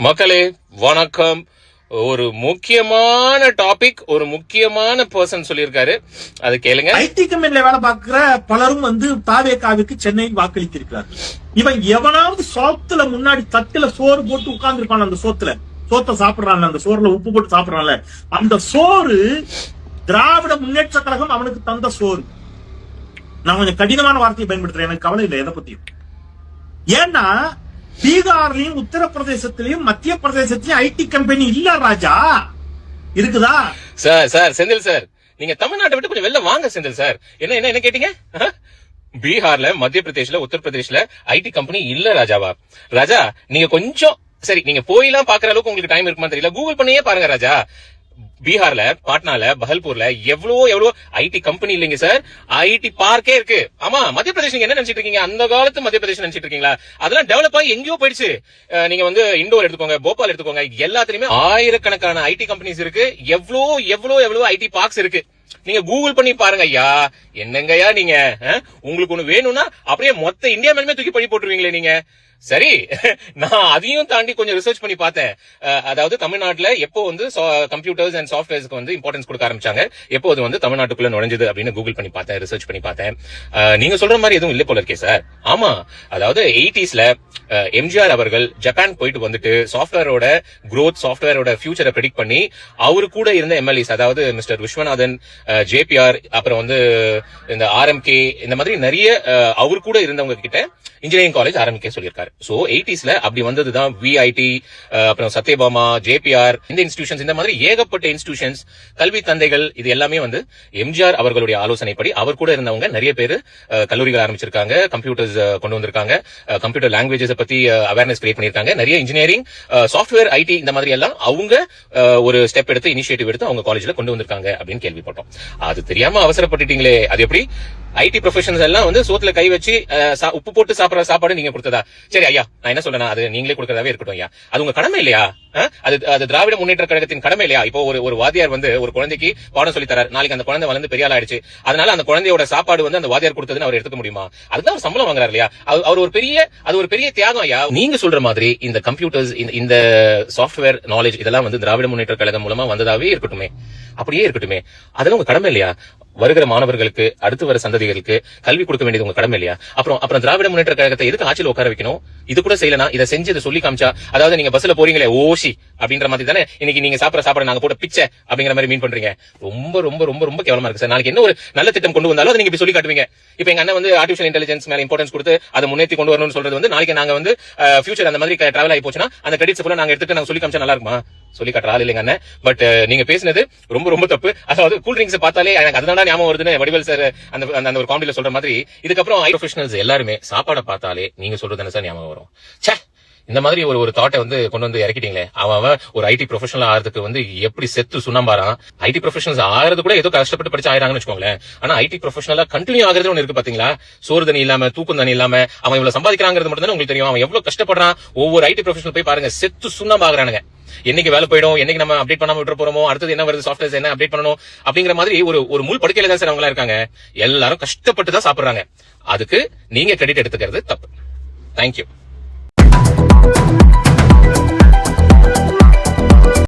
மக்களே வணக்கம். ஒரு முக்கியமான டாபிக், ஒரு முக்கியமான பர்சன் சொல்லியிருக்காரு, அது கேளுங்க. ஐடி கம்பெனில வேலை பார்க்கிற பலரும் தாவேகாவுக்கு சென்னையில் வாக்களித்திருக்கிறார்கள். இவன் எவனாவது சோத்துல முன்னாடி தட்டுல சோறு போட்டு உட்கார்ந்து இருப்பான், அந்த சோத்தை சாப்பிடுறான், அந்த சோறுல உப்பு போட்டு சாப்பிடுறான்ல, அந்த சோறு திராவிட முன்னேற்ற கழகம் அவனுக்கு தந்த சோறு. நான் கொஞ்சம் கடினமான வார்த்தையை பயன்படுத்துறேன், எனக்கு கவலை இல்லை எதை பத்தியும். ஏன்னா பீகார்லயும் உத்தரப்பிரதேசத்திலயும் மத்திய பிரதேசத்திலயும் ஐடி கம்பெனி இல்ல ராஜா, இருக்குதா? சார் செந்தில் சார், நீங்க தமிழ்நாட்டை விட்டு கொஞ்சம் வெளில வாங்க செந்தில் சார். என்ன கேட்டீங்க? பீகார்ல, மத்திய பிரதேஷ்ல, உத்தரப்பிரதேஷ்ல ஐடி கம்பெனி இல்ல ராஜாவா? ராஜா நீங்க கொஞ்சம் சரி, நீங்க போயெல்லாம் பாக்குற அளவுக்கு உங்களுக்கு டைம் இருக்குமா தெரியல, கூகுள் பண்ணியே பாருங்க ராஜா. பீகார்ல, பாட்னால, பஹல்பூர்ல எவ்வளவு ஐடி கம்பெனி இல்லைங்க சார், ஐடி பார்க்கே இருக்கு. ஆமா, மத்திய பிரதேஷ் நீங்க என்ன நினைச்சிட்டு இருக்கீங்க? அந்த காலத்து மத்திய பிரதேஷ் நினைச்சிட்டு இருக்கீங்களா? அதெல்லாம் டெவலப் ஆகி எங்கேயோ போயிடுச்சு. நீங்க இண்டோர் எடுத்துக்கோங்க, போபால் எடுத்துக்கோங்க, எல்லாத்துலயுமே ஆயிரக்கணக்கான ஐடி கம்பெனிஸ் இருக்கு. எவ்வளவு ஐடி பார்க்ஸ் இருக்கு. நீங்க கூகுள் பண்ணி பாருங்க ஐயா. என்னங்கய்யா நீங்க, உங்களுக்கு ஒண்ணு வேணும்னா அப்படியே மொத்த இந்தியா மேலுமே தூக்கி பழி போட்டுருவீங்களே நீங்க. சரி, நான் அதையும் தாண்டி கொஞ்சம் ரிசர்ச் பண்ணி பார்த்தேன். அதாவது தமிழ்நாட்டுல எப்போ கம்ப்யூட்டர்ஸ் அண்ட் சாஃப்ட்வேர்ஸ்க்கு இம்பார்ட்டன்ஸ் கொடுக்க ஆரம்பிச்சாங்க, எப்போ அது தமிழ்நாட்டுக்குள்ள நுழைஞ்சது அப்படின்னு கூகுள் பண்ணி பார்த்தேன், ரிசர்ச் பண்ணி பார்த்தேன். நீங்க சொல்ற மாதிரி எதுவும் இல்லை போல இருக்கே சார். ஆமா, அதாவது 80sல எம்ஜிஆர் அவர்கள் ஜப்பான் போயிட்டு சாஃப்ட்வேரோட growth, சாஃப்ட்வேரோட ஃபியூச்சரை ப்ரெடிக்ட் பண்ணி அவரு கூட இருந்த எம்எல்ஏஸ், அதாவது மிஸ்டர் விஸ்வநாதன், ஜேபிஆர், அப்புறம் இந்த ஆர்எம்கே, இந்த மாதிரி நிறைய அவரு கூட இருந்தவங்க கிட்ட இன்ஜினியரிங் காலேஜ் ஆரம்பிக்க சொல்லியிருக்காரு. சோ 80sல அப்படி வந்ததுதான் விஐடி, அப்புறம் சத்யபாமா, ஜேபிஆர், இந்த இன்ஸ்டிடியூஷன்ஸ், இந்த மாதிரி ஏகப்பட்ட இன்ஸ்டிடியூஷன்ஸ், கல்வி தந்தைகள், இது எல்லாமே எம்ஜிஆர் அவர்களுடைய ஆலோசனைப்படி அவர் கூட இருந்தவங்க நிறைய பேர் கல்லூரிகள் ஆரம்பிச்சிருக்காங்க, கம்ப்யூட்டர்ஸ் கொண்டு வந்திருக்காங்க, கம்ப்யூட்டர் லாங்குவேஜஸ் பத்தி அவேர்னஸ் கிரியேட் பண்ணிருக்காங்க. நிறைய இன்ஜினியரிங், சாஃப்ட்வேர், ஐடி இந்த மாதிரி எல்லாம் அவங்க ஒரு ஸ்டெப் எடுத்து, இனிஷியேட்டிவ் எடுத்து அவங்க காலேஜ்ல கொண்டு வந்திருக்காங்க அப்படின்னு கேள்விப்பட்டோம். அது தெரியாம அவசரப்பட்டுட்டீங்களே, அது எப்படி? ஐடி ப்ரொஃபஷனல்ஸ் எல்லாம் சோத்துல கை வச்சு உப்பு போட்டு சாப்பிடுற சாப்பாடு நீங்க கொடுத்ததா? சரி ஐயா, நான் என்ன சொல்றேன், அது நீங்களே கொடுக்கறதாவே இருக்கட்டும் ஐயா. அது உங்க கடமை இல்லையா? அது திராவிட முன்னேற்ற கழகத்தின் கடமை இல்லையா? இப்போ ஒரு வாத்தியார் ஒரு குழந்தைக்கு பாடம் சொல்லி தரார், நாளைக்கு அந்த குழந்தை வளர்ந்து பெரிய ஆள் ஆயிடுச்சு, அதனால அந்த குழந்தையோட சாப்பாடு அந்த வாத்தியார் கொடுத்ததுன்னு அவர் எடுத்துக்க முடியுமா? அதுதான் அவர் சம்பளம் வாங்குறாரு இல்லையா? அவர் ஒரு பெரிய தியாகம் ஐயா. நீங்க சொல்ற மாதிரி இந்த கம்ப்யூட்டர்ஸ், இந்த சாஃப்ட்வேர் நாலேஜ் இதெல்லாம் திராவிட முன்னேற்ற கழகம் மூலமா வந்ததாவே இருக்கட்டுமே, அப்படியே இருக்கட்டுமே. அதெல்லாம் உங்க கடமை இல்லையா? வருகிற மாணவர்களுக்கு, அடுத்து வர சந்ததிகளுக்கு கல்வி கொடுக்க வேண்டியது உங்க கடமை இல்லையா? அப்புறம் திராவிட முன்னேற்ற கழகத்தை எதுக்கு ஆட்சியில் உட்கார வைக்கணும்? இது கூட செய்யலனா, இதை செஞ்சு இதை சொல்லி காமிச்சா, அதாவது நீங்க பஸ்ல போறீங்களே ஓஷி அப்படின்ற மாதிரி தானே இன்னைக்கு நீங்க சாப்பிட சாப்பாடு நாங்க போட்ட பிச்சை அப்படிங்கிற மாதிரி மீன் பண்றீங்க. ரொம்ப ரொம்ப ரொம்ப ரொம்ப கேவலமா இருக்கு சார். நாளைக்கு என்ன ஒரு நல்ல திட்டம் கொண்டு வந்தாலும் அதை நீங்க இப்படி சொல்லி காட்டுவீங்க. இப்ப எங்க அண்ணன் ஆர்டிபிஷியல் இன்டெலிஜென்ஸ் மேல இம்பார்ட்டன்ஸ் கொடுத்து அதை முன்னேற்றி கொண்டு வரணும்னு சொல்றது நாளைக்கு நாங்க ஃபியூச்சர் அந்த மாதிரி டிராவல் ஆகி போச்சுன்னா அந்த கிரெடிட்ஸ் ஃபுல்லா நாங்க எடுத்துட்டு நாங்க சொல்லி காமிச்சா நல்லா இருக்குமா? சொல்லி காட்டுற ஆள் இல்லைங்க அண்ணன். பட் நீங்க பேசினது ரொம்ப ரொம்ப தப்பு. அதாவது கூல் ட்ரிங்க்ஸ் பார்த்தாலே எனக்கு அதுதான் ஞாபகம் வருதுன்னு வடிவேல் சார் அந்த ஒரு காமெடியில சொல்ற மாதிரி, இதுக்கப்புறம் ஐடி ப்ரொஃபஷனல்ஸ் எல்லாருமே சாப்பாடை பார்த்தாலே நீங்க சொல்றது என்ன சார் ஞாபகம் வரும்? சே, இந்த மாதிரி ஒரு தாட்டை கொண்டு இறக்கிட்டீங்களே. அவன் ஒரு ஐடி ப்ரொஃபஷனல் ஆகிறதுக்கு எப்படி செத்து சுண்ணாம்பாரான். ஐடி ப்ரொஃபஷனல்ஸ் ஆகிறது கூட ஏதோ கஷ்டப்பட்டு படிச்சு ஆயிராங்கன்னு வச்சுக்கோங்களேன். ஆனா ஐடி ப்ரொஃபஷனலா கண்டினியூ ஆகிறது ஒன்று இருக்கு பாத்தீங்களா? சோறு தண்ணி இல்லாம, தூக்கம் தண்ணி இல்லாம அவன் இவ்வளவு சம்பாதிக்கிறாங்கிறது மட்டும் தான் உங்களுக்கு தெரியும். அவன் எவ்வளவு கஷ்டப்படுறான். ஒவ்வொரு ஐடி ப்ரொஃபஷனல் போய் பாருங்க, செத்து சுண்ணாம்பாகிறானுங்க. என்னைக்கு வேலை போயிடும், என்னைக்கு நம்ம அப்டேட் பண்ணாம விட்டு போறோமோ, அடுத்தது என்ன வருது, சாஃப்ட்வேர்ஸ் என்ன அப்டேட் பண்ணணும் அப்படிங்கிற மாதிரி ஒரு முள் படுக்கையில தான் சார் அவங்க இருக்காங்க. எல்லாரும் கஷ்டப்பட்டு தான் சாப்பிடுறாங்க. அதுக்கு நீங்க கிரெடிட் எடுத்துக்கிறது தப்பு. தேங்க்யூ.